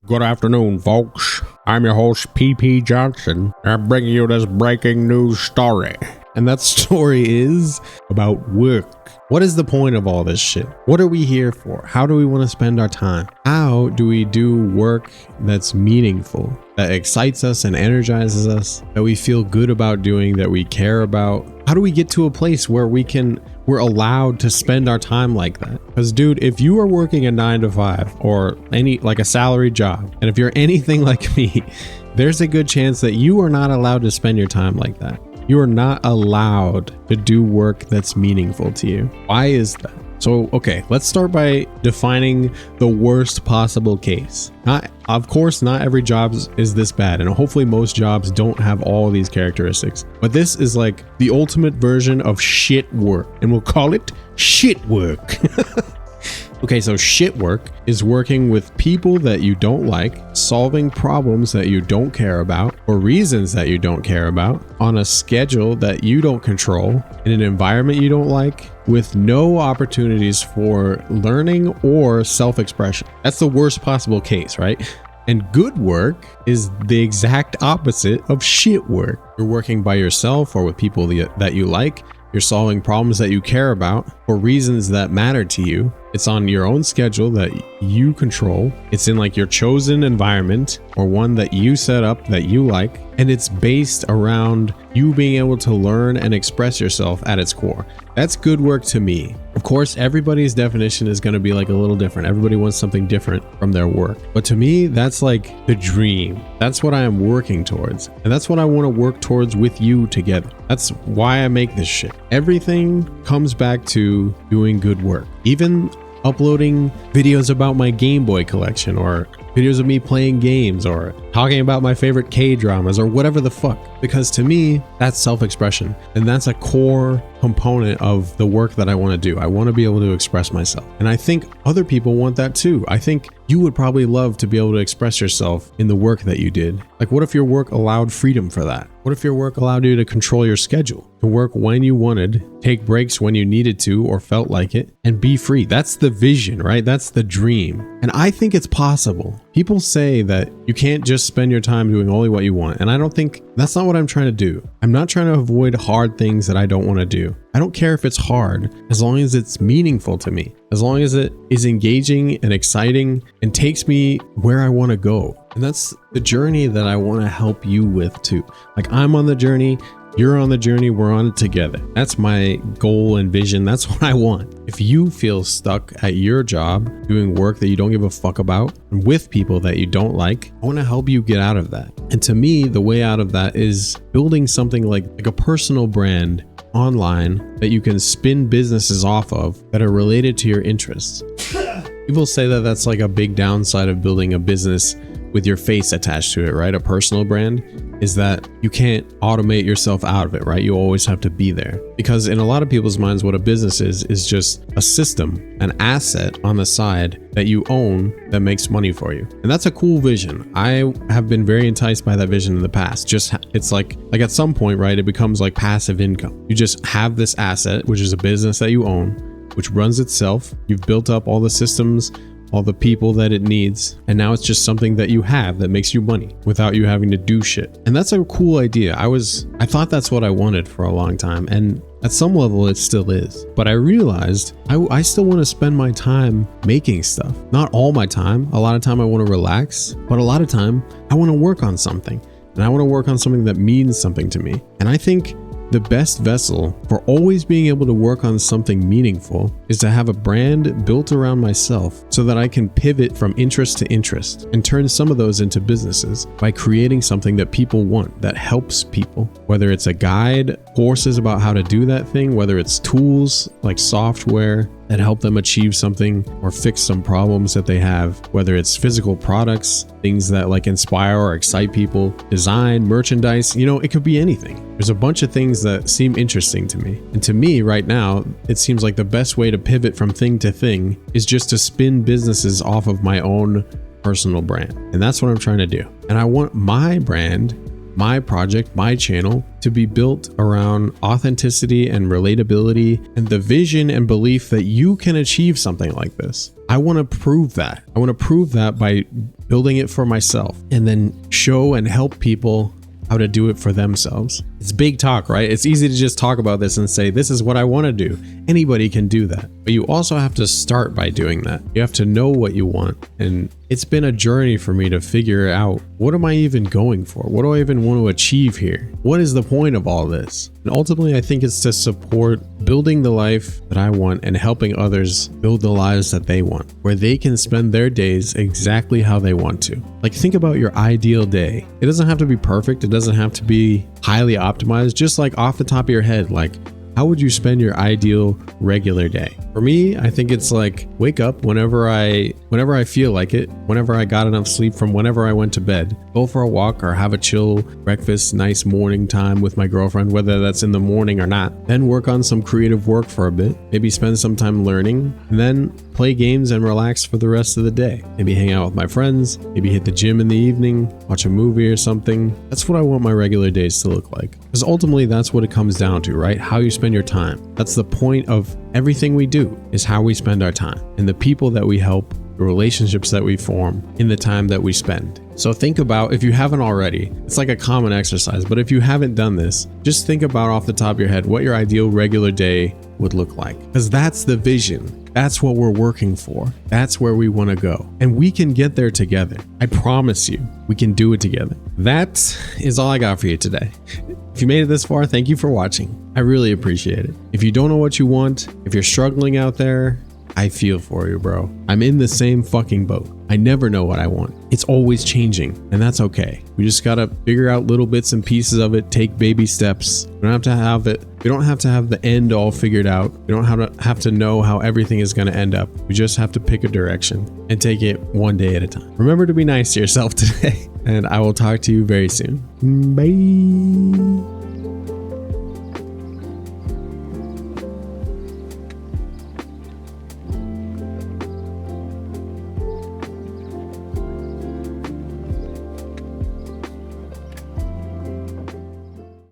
Good afternoon, folks. I'm your host, PP Johnson. I'm bringing you this breaking news story. And that story is about work. What is the point of all this shit? What are we here for? How do we want to spend our time? How do we do work that's meaningful, that excites us and energizes us, that we feel good about doing, that we care about? How do we get to a place where we're allowed to spend our time like that? Because dude, if you are working a 9-to-5 or like a salary job, and if you're anything like me, there's a good chance that you are not allowed to spend your time like that. You are not allowed to do work that's meaningful to you. Why is that? So, okay, let's start by defining the worst possible case. Of course, not every job is this bad, and hopefully most jobs don't have all these characteristics. But this is like the ultimate version of shit work, and we'll call it shit work. Okay, so shit work is working with people that you don't like, solving problems that you don't care about, or reasons that you don't care about, on a schedule that you don't control, in an environment you don't like, with no opportunities for learning or self-expression. That's the worst possible case, right? And good work is the exact opposite of shit work. You're working by yourself or with people that you like. You're solving problems that you care about for reasons that matter to you. It's on your own schedule that you control. It's in like your chosen environment or one that you set up that you like. And it's based around you being able to learn and express yourself at its core. That's good work to me. Of course, everybody's definition is going to be like a little different. Everybody wants something different from their work. But to me, that's like the dream. That's what I am working towards. And that's what I want to work towards with you together. That's why I make this shit. Everything comes back to doing good work. Even uploading videos about my Game Boy collection, or videos of me playing games, or talking about my favorite K-dramas, or whatever the fuck. Because to me, that's self-expression. And that's a core component of the work that I want to do. I want to be able to express myself. And I think other people want that too. I think you would probably love to be able to express yourself in the work that you did. Like, what if your work allowed freedom for that? What if your work allowed you to control your schedule, to work when you wanted, take breaks when you needed to or felt like it, and be free? That's the vision, right? That's the dream. And I think it's possible. People say that you can't just spend your time doing only what you want. And I don't think that's not what I'm trying to do. I'm not trying to avoid hard things that I don't want to do. I don't care if it's hard, as long as it's meaningful to me, as long as it is engaging and exciting and takes me where I want to go. And that's the journey that I want to help you with too. Like, I'm on the journey, you're on the journey, we're on it together. That's my goal and vision. That's what I want. If you feel stuck at your job doing work that you don't give a fuck about and with people that you don't like, I want to help you get out of that. And to me, the way out of that is building something like a personal brand online that you can spin businesses off of that are related to your interests. People say that that's like a big downside of building a business with your face attached to it, right? A personal brand is that you can't automate yourself out of it, right? You always have to be there. Because in a lot of people's minds, what a business is just a system, an asset on the side that you own that makes money for you. And that's a cool vision. I have been very enticed by that vision in the past. It's like at some point, right, it becomes like passive income. You just have this asset, which is a business that you own, which runs itself. You've built up all the systems, all the people that it needs, and now it's just something that you have that makes you money without you having to do shit. And that's a cool idea. I thought that's what I wanted for a long time, and at some level it still is. But I realized I still want to spend my time making stuff. Not all my time. A lot of time I want to relax, but a lot of time I want to work on something, and I want to work on something that means something to me. And I think the best vessel for always being able to work on something meaningful is to have a brand built around myself so that I can pivot from interest to interest and turn some of those into businesses by creating something that people want, that helps people. Whether it's a guide, courses about how to do that thing, whether it's tools like software that help them achieve something or fix some problems that they have, whether it's physical products, things that like inspire or excite people, design, merchandise, it could be anything. There's a bunch of things that seem interesting to me. And to me right now, it seems like the best way to pivot from thing to thing is just to spin businesses off of my own personal brand. And that's what I'm trying to do. And I want my brand, my project, my channel to be built around authenticity and relatability and the vision and belief that you can achieve something like this. I want to prove that. I want to prove that by building it for myself, and then show and help people how to do it for themselves. It's big talk, right? It's easy to just talk about this and say, this is what I want to do. Anybody can do that. But you also have to start by doing that. You have to know what you want. And it's been a journey for me to figure out, what am I even going for? What do I even want to achieve here? What is the point of all this? And ultimately, I think it's to support building the life that I want and helping others build the lives that they want, where they can spend their days exactly how they want to. Like, think about your ideal day. It doesn't have to be perfect. It doesn't have to be highly optimized. Just like off the top of your head, like, how would you spend your ideal regular day? For me, I think it's like wake up whenever I feel like it, whenever I got enough sleep from whenever I went to bed, go for a walk or have a chill breakfast, nice morning time with my girlfriend, whether that's in the morning or not. Then work on some creative work for a bit, maybe spend some time learning, and then play games and relax for the rest of the day. Maybe hang out with my friends, maybe hit the gym in the evening, watch a movie or something. That's what I want my regular days to look like. Because ultimately that's what it comes down to, right? How you spend your time. That's the point of everything we do, is how we spend our time and the people that we help, the relationships that we form in the time that we spend. So think about, if you haven't already, it's like a common exercise, but if you haven't done this, just think about off the top of your head what your ideal regular day would look like. Because that's the vision. That's what we're working for. That's where we want to go. And we can get there together. I promise you, we can do it together. That is all I got for you today. If you made it this far, thank you for watching. I really appreciate it. If you don't know what you want, if you're struggling out there, I feel for you, bro. I'm in the same fucking boat. I never know what I want. It's always changing, and that's okay. We just gotta figure out little bits and pieces of it, take baby steps. We don't have to have it. We don't have to have the end all figured out. We don't have to know how everything is gonna end up. We just have to pick a direction and take it one day at a time. Remember to be nice to yourself today, and I will talk to you very soon. Bye.